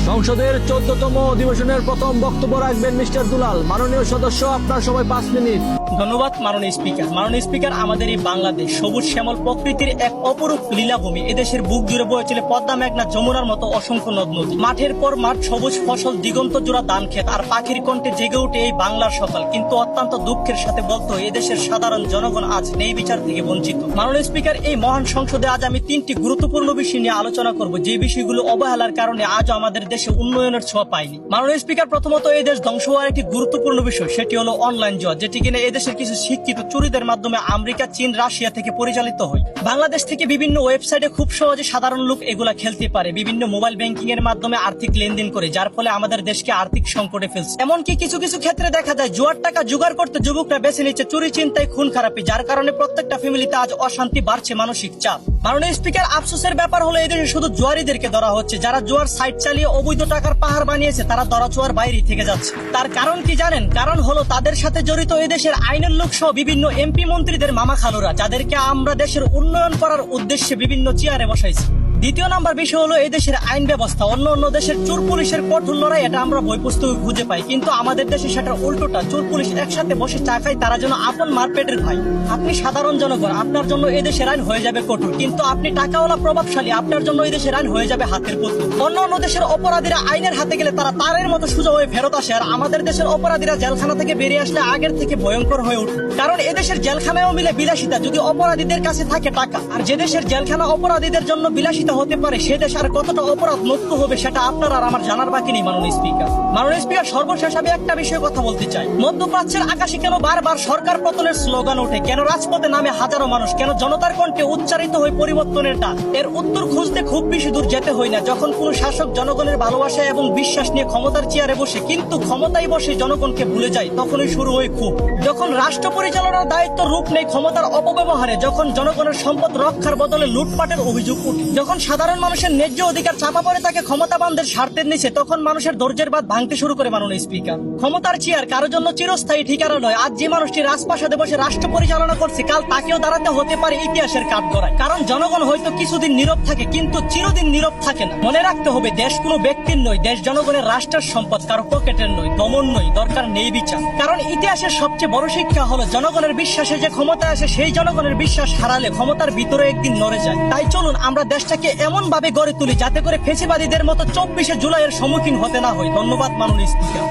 সংসদের 14তম অধিবেশনের প্রথম বক্তব্য রাখবেন মিস্টার দুলাল। মাননীয় সদস্য, আপনার সময় 5 মিনিট। ধন্যবাদ মাননীয় স্পিকার। মাননীয় স্পিকার, আমাদের এই বাংলাদেশ সবুজ শ্যামল প্রকৃতির এক অপরূপ লীলাভূমি। এদেশের বুক জুড়ে বয়ে চলে পদ্মা, মেঘনা, যমুনার মতো অসংখ্য নদ নদী। মাঠের পর মাঠ, সবুজ ফসল, দিগন্ত জোড়া ধান ক্ষেত, আর পাখির কণ্ঠে জেগে ওঠে এই বাংলার সকাল। কিন্তু অত্যন্ত দুঃখের সাথে বলতে হয়, এদেশের সাধারণ জনগণ আজ ন্যায় বিচার থেকে বঞ্চিত। মাননীয় স্পিকার, এই মহান সংসদে আজ আমি 3টি গুরুত্বপূর্ণ বিষয় নিয়ে আলোচনা করব, যে বিষয়গুলো অবহেলার কারণে আজও আমাদের দেশে উন্নয়নের ছোঁয়া পায়নি। মাননীয় স্পিকার, প্রথমত এই দেশ ধ্বংস হওয়ার একটি গুরুত্বপূর্ণ বিষয়, সেটি হলো অনলাইন জুয়া, যেটি কিনা এদেশের কিছু শিক্ষিত চুরিদের মাধ্যমে আমেরিকা, চীন, রাশিয়া থেকে পরিচালিত হয়। বাংলাদেশ থেকে বিভিন্ন ওয়েবসাইটে খুব সহজে সাধারণ লোক এগুলা খেলতে পারে, বিভিন্ন মোবাইল ব্যাংকিং এর মাধ্যমে আর্থিক লেনদেন করে, যার ফলে আমাদের দেশকে আর্থিক সংকটে ফেলছে। এমনকি কিছু কিছু ক্ষেত্রে দেখা যায় জুয়ার টাকা জোগাড় করতে যুবকরা বেছে নিচ্ছে চুরি, চিন্তায়, খুন খারাপি, যার কারণে প্রত্যেকটা ফ্যামিলিতে আজ অশান্তি বাড়ছে, মানসিক চাপ। মাননীয় স্পিকার, আফসোসের ব্যাপার হলো এদেশে শুধু জুয়ারিদেরকে ধরা হচ্ছে। যারা জুয়ার সাইট চালিয়ে অবৈধ টাকার পাহাড় বানিয়েছে তারা ধরাছোঁয়ার বাইরে থেকে যাচ্ছে। তার কারণ কি জানেন? কারণ হলো তাদের সাথে জড়িত এদেশের আইনের লোক সহ বিভিন্ন এমপি মন্ত্রীদের মামা খালুরা, যাদেরকে আমরা দেশের উন্নয়ন করার উদ্দেশ্যে বিভিন্ন চেয়ারে বসাইছি। দ্বিতীয় নাম্বার বিষয় হলো এদেশের আইন ব্যবস্থা। অন্য দেশের চোর পুলিশের কঠোর লড়াই, এটা আমরা বই পুস্তকে খুঁজে পাই, কিন্তু আমাদের দেশে সেটার উল্টোটা। চোর পুলিশ একসাথে বসে চা খায়, তারা যেন আপন মারপেটের ভাই। আপনি সাধারণ জনগণ, আপনার জন্য এদেশের আইন হয়ে যাবে কঠোর, কিন্তু আপনি টাকাওয়ালা প্রভাবশালী, আপনার জন্য এদেশের আইন হয়ে যাবে হাতের পুতুল। অন্য দেশের অপরাধীরা আইনের হাতে গেলে তারা তারের মতো সোজা হয়ে ফেরত আসে, আর আমাদের দেশের অপরাধীরা জেলখানা থেকে বেরিয়ে আসলে আগের থেকে ভয়ঙ্কর হয়ে ওঠে। কারণ এদেশের জেলখানায়ও মিলে বিলাসিতা, যদি অপরাধীদের কাছে থাকে টাকা। আর যে দেশের জেলখানা অপরাধীদের জন্য বিলাসিতা হতে পারে, সে দেশ আর কতটা অপরাধ মুক্ত হবে সেটা আপনার আর আমার জানার বাকি নেই। মাননীয় স্পিকার, সর্বশেষ আমি একটা বিষয়ে কথা বলতে চাই। মধ্যপ্রাচ্যের আকাশে কেন বারবার সরকার পতনের স্লোগান ওঠে? কেন রাজপথে নামে হাজারো মানুষ? কেন জনতার কণ্ঠে উচ্চারিত হয় পরিবর্তনের ডাক? এর উত্তর খুঁজতে খুব বেশি দূর যেতে হয় না। যখন কোন শাসক জনগণের ভালোবাসা এবং বিশ্বাস নিয়ে ক্ষমতার চেয়ারে বসে, কিন্তু ক্ষমতায় বসে জনগণকে ভুলে যায়, তখনই শুরু হয় খুব। যখন রাষ্ট্র পরিচালনার দায়িত্ব রূপ নেই ক্ষমতার অপব্যবহারে, যখন জনগণের সম্পদ রক্ষার বদলে লুটপাটের অভিযোগ উঠে, যখন সাধারণ মানুষের ন্যায্য অধিকার চাপা পড়ে থাকে ক্ষমতাবানদের স্বার্থের নিচে, তখন মানুষের ধৈর্যের বাঁধ ভাঙতে শুরু করে। মাননীয় স্পিকার, ক্ষমতার চেয়ার কারো জন্য চিরস্থায়ী ঠিকানা নয়। আজ যে মানুষটি রাজপ্রাসাদে বসে রাষ্ট্র পরিচালনা করছে, কাল তাকেও দাঁড়াতে হতে পারে ইতিহাসের কাঠগড়ায়। কারণ জনগণ হয়তো কিছুদিন নীরব থাকে, কিন্তু চিরদিন নীরব থাকে না। মনে রাখতে হবে, দেশ কোনো ব্যক্তির নয়, দেশ জনগণের, রাষ্ট্রের সম্পদ, কারো পকেটের নয়। দমন নয়, দরকার নেই বিচার। কারণ ইতিহাসের সবচেয়ে বড় শিক্ষা হলো, জনগণের বিশ্বাসে যে ক্ষমতা আসে, সেই জনগণের বিশ্বাস হারালে ক্ষমতার ভিতরে একদিন নড়ে যায়। তাই চলুন আমরা দেশটাকে এমন ভাবে গড়ে তুলি যাতে করে ফেসিবাদীদের মতো 24শে জুলাইয়ের সম্মুখীন হতে না হয়। ধন্যবাদ মাননীয় স্পিকার।